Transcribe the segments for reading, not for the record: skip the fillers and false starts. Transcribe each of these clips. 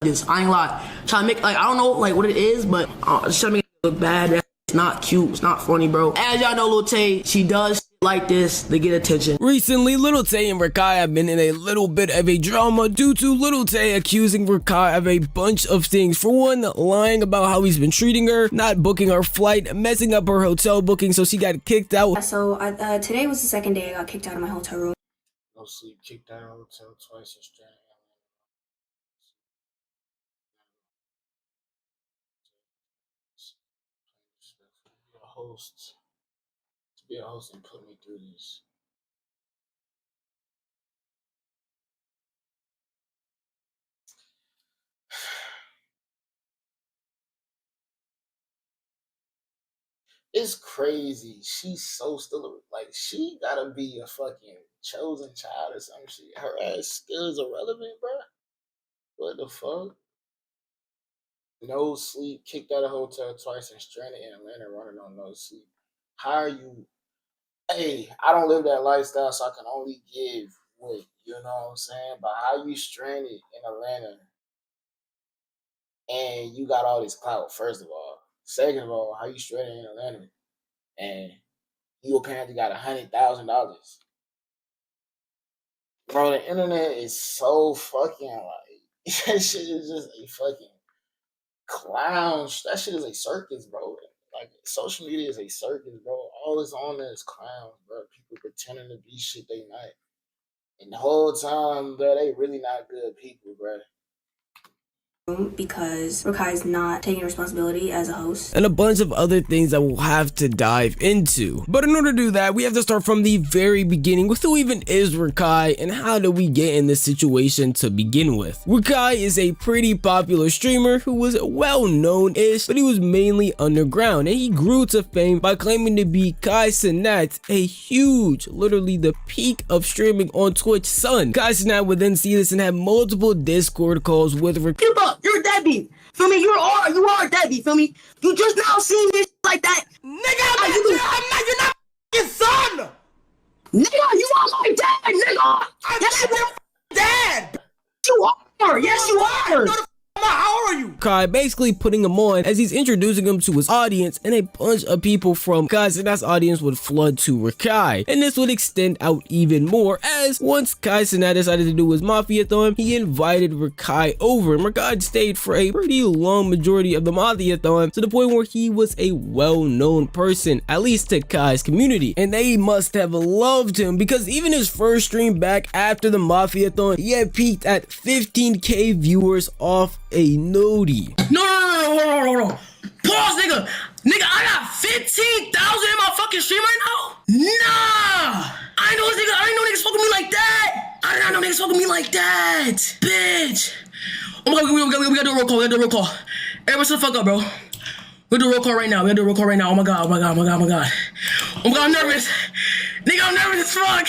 Just I ain't lie. Trying to make like I don't know like what it is, but just trying to make it look bad. It's not cute. It's not funny, bro. As y'all know, Lil Tay, she does like this to get attention. Recently, Lil Tay and Rakai have been in a little bit of a drama due to Lil Tay accusing Rakai of a bunch of things. For one, lying about how he's been treating her, not booking her flight, messing up her hotel booking, so she got kicked out. So today was the second day I got kicked out of my hotel room. No sleep, kicked out of hotel twice in straight. To be a host and put me through this. It's crazy. She's so still like she gotta be a fucking chosen child or some shit. Her ass still is irrelevant, bro. What the fuck? No sleep, kicked out of hotel twice and stranded in Atlanta running on no sleep. How are you? Hey, I don't live that lifestyle, so I can only give what, you know what I'm saying? But how you stranded in Atlanta and you got all this clout, first of all. Second of all, how you stranded in Atlanta and you apparently got $100,000. Bro, the internet is so fucking like, that shit is just a fucking clown. That shit is a circus, bro. Like, social media is a circus, bro. All that's on there is clowns, bro. People pretending to be shit they not. And the whole time, bro, they really not good people, bro. Because Rakai's not taking responsibility as a host. And a bunch of other things that we'll have to dive into. But in order to do that, we have to start from the very beginning with who even is Rakai and how did we get in this situation to begin with. Rakai is a pretty popular streamer who was well known-ish, but he was mainly underground, and he grew to fame by claiming to be Kai Cenat, a huge, literally the peak of streaming on Twitch son. Kai Cenat would then see this and have multiple Discord calls with Rakai. You're a deadbeat. Feel me? You are a deadbeat. Feel me? You just now seen this like that. Nigga, you're not your son. Nigga, you are my dad, nigga. Yes, you are. Dad. You are. Yes, you are. How are you? Kai basically putting him on as he's introducing him to his audience, and a bunch of people from Kai Cenat's audience would flood to Rakai, and this would extend out even more as once Kai Cenat decided to do his Mafia-thon, he invited Rakai over, and Rakai stayed for a pretty long majority of the Mafia-thon to the point where he was a well-known person, at least to Kai's community, and they must have loved him because even his first stream back after the Mafia-thon, he had peaked at 15k viewers off a nodie. No. Pause, nigga. Nigga, I got 15,000 in my fucking stream right now? Nah. I ain't know niggas fucking me like that. I did not know niggas fucking me like that. Bitch. Oh my god, we gotta do a roll call. Everybody shut the fuck up, bro. We gotta do a roll call right now. Oh my god. Oh my god, I'm nervous. Nigga, I'm nervous as fuck.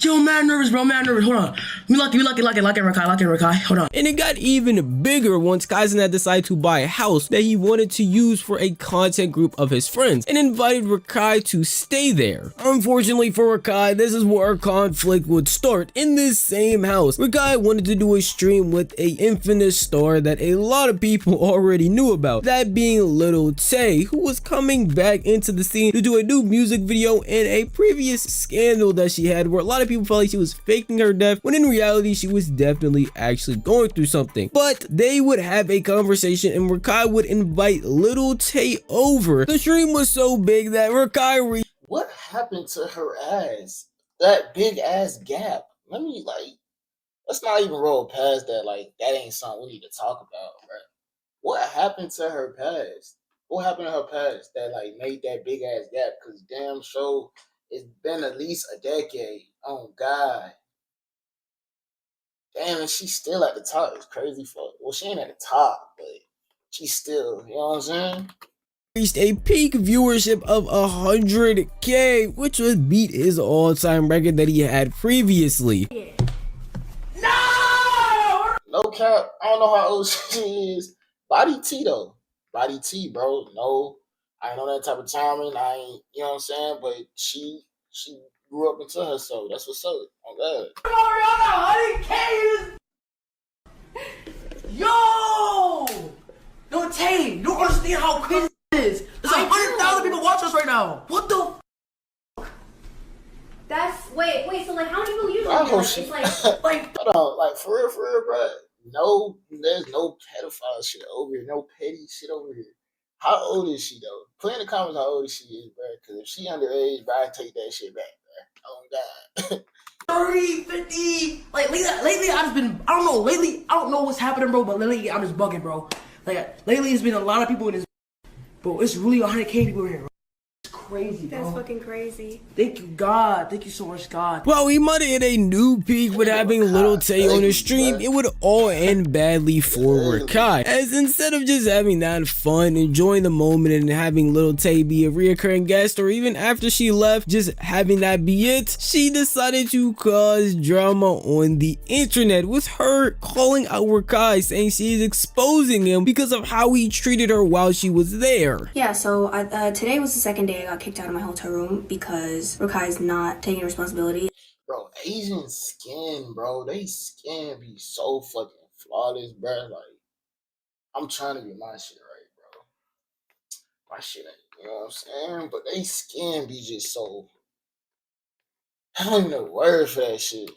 Yo, I'm mad nervous, bro. Hold on. We lock it, Rakai. Hold on. And it got even bigger once Kai Cenat decided to buy a house that he wanted to use for a content group of his friends and invited Rakai to stay there. Unfortunately for Rakai, this is where our conflict would start. In this same house, Rakai wanted to do a stream with a infamous star that a lot of people already knew about, that being Lil Tay, who was coming back into the scene to do a new music video in a previous scandal that she had where a lot of people felt like she was faking her death when in reality she was definitely actually going through something. But they would have a conversation and Rakai would invite Lil Tay over. The stream was so big that Rakai what happened to her ass? That big ass gap. Let's not even roll past that. Like, that ain't something we need to talk about, bro. What happened to her past? What happened to her past that like made that big ass gap? Cause damn sure it's been at least a decade. Oh God. Damn, and she's still at the top. It's crazy for well, she ain't at the top, but she's still, you know what I'm saying? Reached a peak viewership of 100k, which would beat his all-time record that he had previously. No cap. I don't know how old she is. Body T though. Body T, bro. No, I ain't know that type of timing. I ain't, you know what I'm saying? But she grew up into herself. That's what's up. Oh God. Yo! Lil Tay, you don't understand how crazy this is. There's 100,000 people watching us right now. What the? That's wait. So like, how many people usually? I hope Like, she, it's like hold on, like for real, bro. No, there's no pedophile shit over here. No petty shit over here. How old is she though? Put in the comments how old she is, bro. Because if she underage, bro, I take that shit back, bro. Oh God. 30, 50. Like lately, I've just been. I don't know. Lately, I don't know what's happening, bro. But lately, I'm just bugging, bro. Like lately, it's been a lot of people in this. Bro, it's really 100K people here, bro. It's crazy, bro. that's fucking crazy. Thank you, God. Thank you so much, God. While we might have hit a new peak with having Lil Tay on the stream, it would all end badly for Rakai, as instead of just having that fun, enjoying the moment and having Lil Tay be a reoccurring guest, or even after she left, just having that be it, she decided to cause drama on the internet with her calling out Rakai, saying she is exposing him because of how he treated her while she was there. Yeah. So today was the second day I got kicked out of my hotel room because Rakai's not taking responsibility. Bro, Asian skin, bro. They skin be so fucking flawless, bro. Like, I'm trying to get my shit right, bro. My shit ain't, you know what I'm saying? But they skin be just so. I don't even know the word for that shit.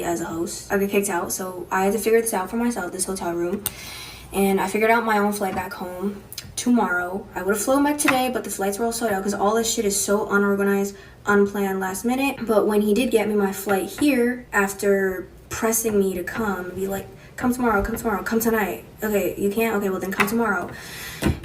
As a host, I got kicked out, so I had to figure this out for myself. This hotel room, and I figured out my own flight back home tomorrow. I would have flown back today, but the flights were all sold out because all this shit is so unorganized, unplanned, last minute. But when he did get me my flight here, after pressing me to come, be like, come tomorrow, come tonight. Okay, you can't? Okay, well then come tomorrow.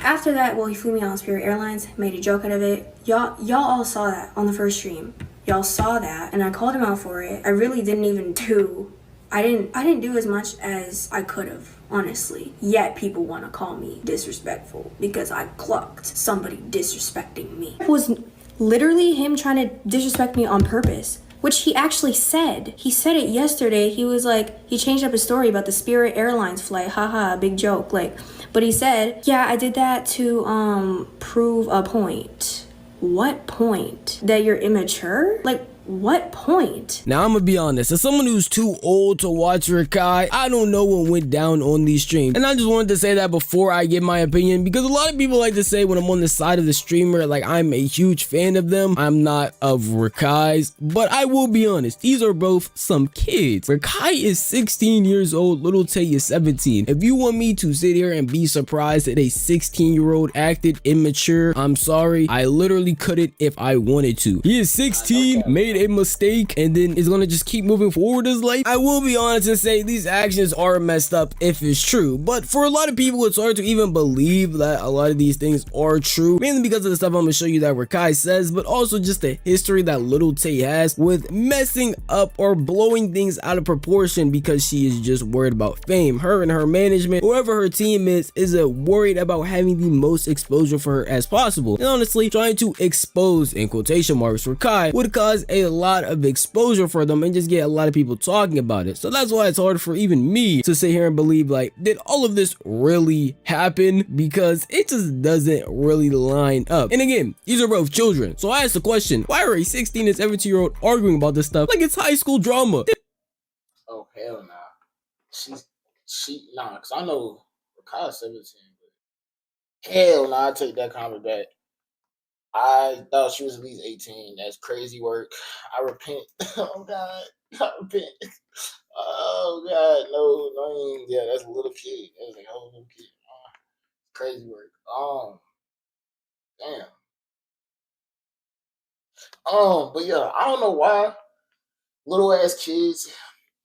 After that, well, he flew me on Spirit Airlines, made a joke out of it. Y'all all saw that on the first stream. Y'all saw that, and I called him out for it. I really didn't even do. I didn't do as much as I could have, honestly. Yet people want to call me disrespectful because I clocked somebody disrespecting me. It was literally him trying to disrespect me on purpose, which he actually said. He said it yesterday. He was like, he changed up his story about the Spirit Airlines flight. Haha, big joke. Like, but he said, yeah, I did that to prove a point. What point? That you're immature? Like, what point? Now I'm gonna be honest, as someone who's too old to watch Rakai, I don't know what went down on these streams. And I just wanted to say that before I give my opinion, because a lot of people like to say when I'm on the side of the streamer, like I'm a huge fan of them. I'm not of Rakai's, but I will be honest, these are both some kids. Rakai is 16 years old, Lil Tay is 17. If you want me to sit here and be surprised that a 16-year-old acted immature, I'm sorry, I literally couldn't if I wanted to. He is 16, made a mistake, and then is gonna just keep moving forward his life. I will be honest and say these actions are messed up if it's true, but for a lot of people it's hard to even believe that a lot of these things are true, mainly because of the stuff I'm gonna show you that Rakai says, but also just the history that Lil Tay has with messing up or blowing things out of proportion because she is just worried about fame. Her and her management, whoever her team is worried about having the most exposure for her as possible, and honestly trying to expose, in quotation marks, Rakai would cause a lot of exposure for them and just get a lot of people talking about it. So that's why it's hard for even me to sit here and believe, like, did all of this really happen? Because it just doesn't really line up. And again, these are both children, so I asked the question, why are a 16 and 17-year-old arguing about this stuff like it's high school drama? Oh hell nah. Nah, cause I know Rakai's 17, but hell nah, I take that comment back. I thought she was at least 18. That's crazy work. I repent. Oh God, I repent. Oh God, no, yeah, that's a little kid. That's like a whole little kid. Crazy work. Damn. But yeah, I don't know why little ass kids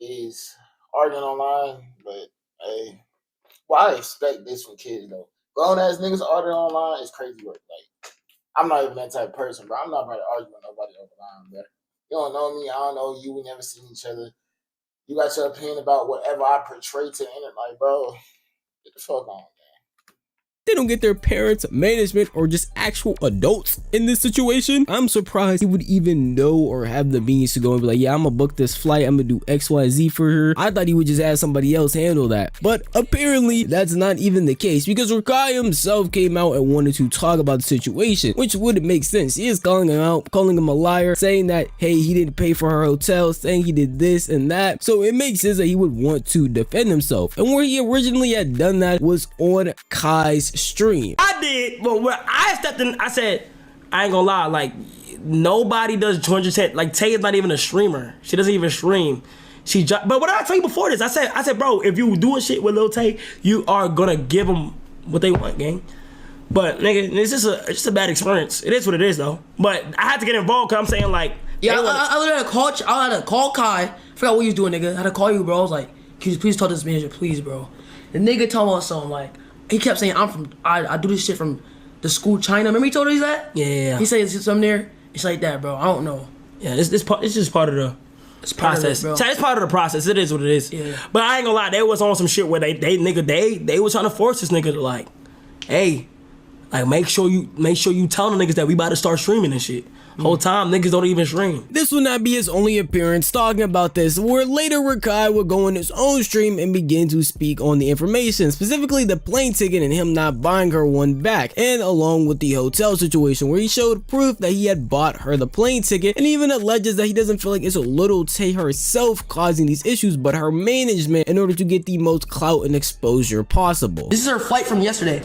is arguing online, but hey, well, I expect this from kids though. Grown ass niggas arguing online is crazy work. Like, I'm not even that type of person, bro. I'm not about to argue with nobody online, bro. You don't know me. I don't know you. We never seen each other. You got your opinion about whatever I portray to the internet. Like, bro, get the fuck on, man. They don't get their parents, management, or just actual adults in this situation. I'm surprised he would even know or have the means to go and be like, yeah, I'm gonna book this flight, I'm gonna do XYZ for her. I thought he would just have somebody else handle that. But apparently that's not even the case, because Rakai himself came out and wanted to talk about the situation, which would make sense. He is calling him out, calling him a liar, saying that, hey, he didn't pay for her hotel, saying he did this and that. So it makes sense that he would want to defend himself. And where he originally had done that was on Kai's stream. I did, but where I stepped in, I said, I ain't gonna lie, like, nobody does 200%. Like, Tay is not even a streamer. She doesn't even stream. But what did I tell you before this? I said, bro, if you doing shit with Lil Tay, you are gonna give them what they want, gang. But nigga, it's just a bad experience. It is what it is, though. But I had to get involved because I'm saying, like, yeah, I had to call Kai. I forgot what he was doing, nigga. I had to call you, bro. I was like, can you please talk to this manager, please, bro. The nigga told me something like, he kept saying, I do this shit from the school China. Remember he told us that? Yeah. He said it's something there. It's like that, bro. I don't know. Yeah, it's just part of the process. It's part of the process. It is what it is. Yeah. But I ain't gonna lie, they was on some shit where they was trying to force this nigga to like, hey, like make sure you tell the niggas that we about to start streaming and shit. Whole time niggas don't even stream. This would not be his only appearance talking about this, where later Rakai would go on his own stream and begin to speak on the information, specifically the plane ticket and him not buying her one back, and along with the hotel situation where he showed proof that he had bought her the plane ticket, and even alleges that he doesn't feel like it's a Lil Tay herself causing these issues, but her management, in order to get the most clout and exposure possible. This is her flight from yesterday.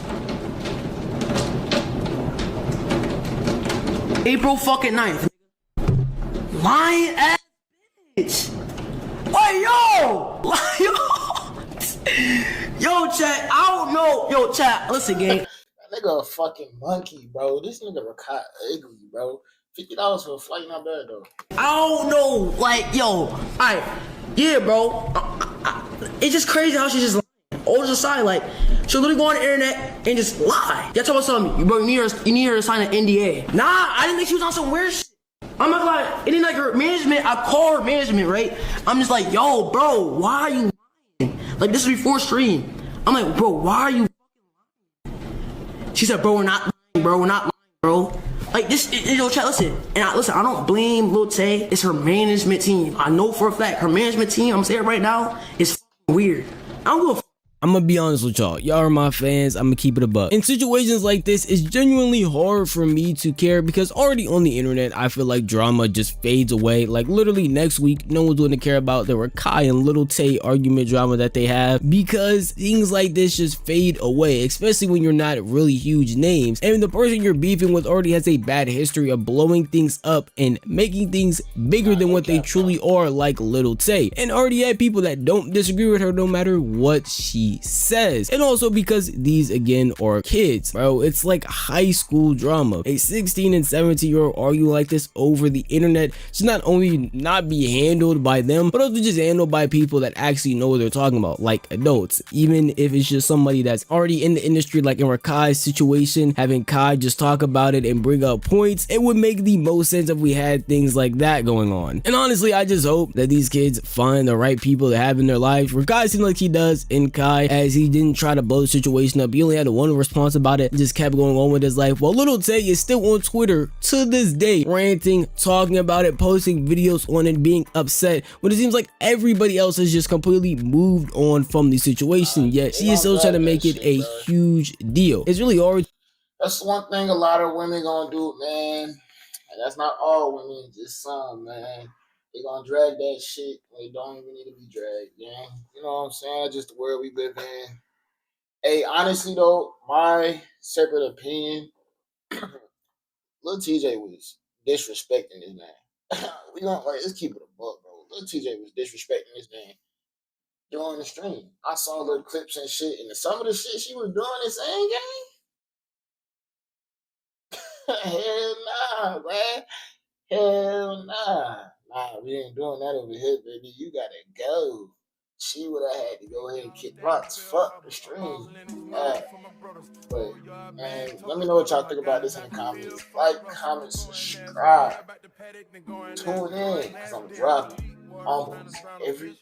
April fucking 9th. Lying ass bitch. Wait, yo, chat, I don't know. Yo, chat, listen, gang. That nigga a fucking monkey, bro. This nigga Rakai ugly, bro. $50 for a flight, not bad, though. I don't know. Like, yo, alright. Yeah, bro. It's just crazy how she just lying. All just aside, like, she'll literally go on the internet and just lie. Y'all talking about something, bro, you need her to sign an NDA. Nah, I didn't think she was on some weird shit. I'm not like, it ain't like her management, I call her management, right? I'm just like, yo, bro, why are you lying? Like, this is before stream. I'm like, bro, why are you lying? She said, bro, we're not lying, bro. Like, this, yo, chat, listen. And I don't blame Lil Tay. It's her management team. I know for a fact, her management team, I'm saying it right now, is fucking weird. I don't give a I'm gonna be honest with y'all are my fans, I'm gonna keep it a buck. In situations like this, it's genuinely hard for me to care, because already on the internet, I feel like drama just fades away. Like literally next week, no one's going to care about the Rakai and Lil Tay argument drama that they have, because things like this just fade away, especially when you're not really huge names, and the person you're beefing with already has a bad history of blowing things up and making things bigger than what they truly are, like Lil Tay, and already had people that don't disagree with her no matter what she says. And also because these again are kids, bro. It's like high school drama. A 16 and 17-year-old arguing like this over the internet should not only not be handled by them, but also just handled by people that actually know what they're talking about, like adults. Even if it's just somebody that's already in the industry, like in Rakai's situation, having Kai just talk about it and bring up points, it would make the most sense if we had things like that going on. And honestly, I just hope that these kids find the right people to have in their lives. Rakai seems like he does in Kai, as he didn't try to blow the situation up. He only had one response about it and just kept going on with his life. Well, Lil Tay is still on Twitter to this day, ranting, talking about it, posting videos on it, being upset, when it seems like everybody else has just completely moved on from the situation, yet she is still trying to make it a huge deal. It's really hard. That's one thing a lot of women gonna do, man. And that's not all women, just some, man. They gonna drag that shit when they don't even need to be dragged, yeah. You know what I'm saying? That's just the world we live in. Hey, honestly though, my separate opinion, Lil TJ was disrespecting this man. We don't like, let's keep it a buck, bro. Lil TJ was disrespecting this man during the stream. I saw little clips and shit, and some of the shit she was doing in same game. Hell nah, man. Hell nah. Nah, we ain't doing that over here, baby. You gotta go. She would have had to go ahead and kick rocks. Fuck the stream. But, man, let me know what y'all think about this in the comments. Like, comment, subscribe. Tune in, because I'm dropping almost every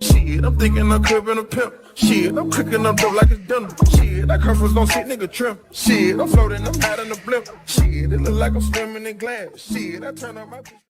Shit, I'm thinking I'm cribbing a pimp. Shit, I'm cooking up dope like it's dinner. Shit, that curve don't sit, nigga trim. Shit, I'm floating, I'm out in the blimp. Shit, it look like I'm swimming in glass. Shit, I turn up my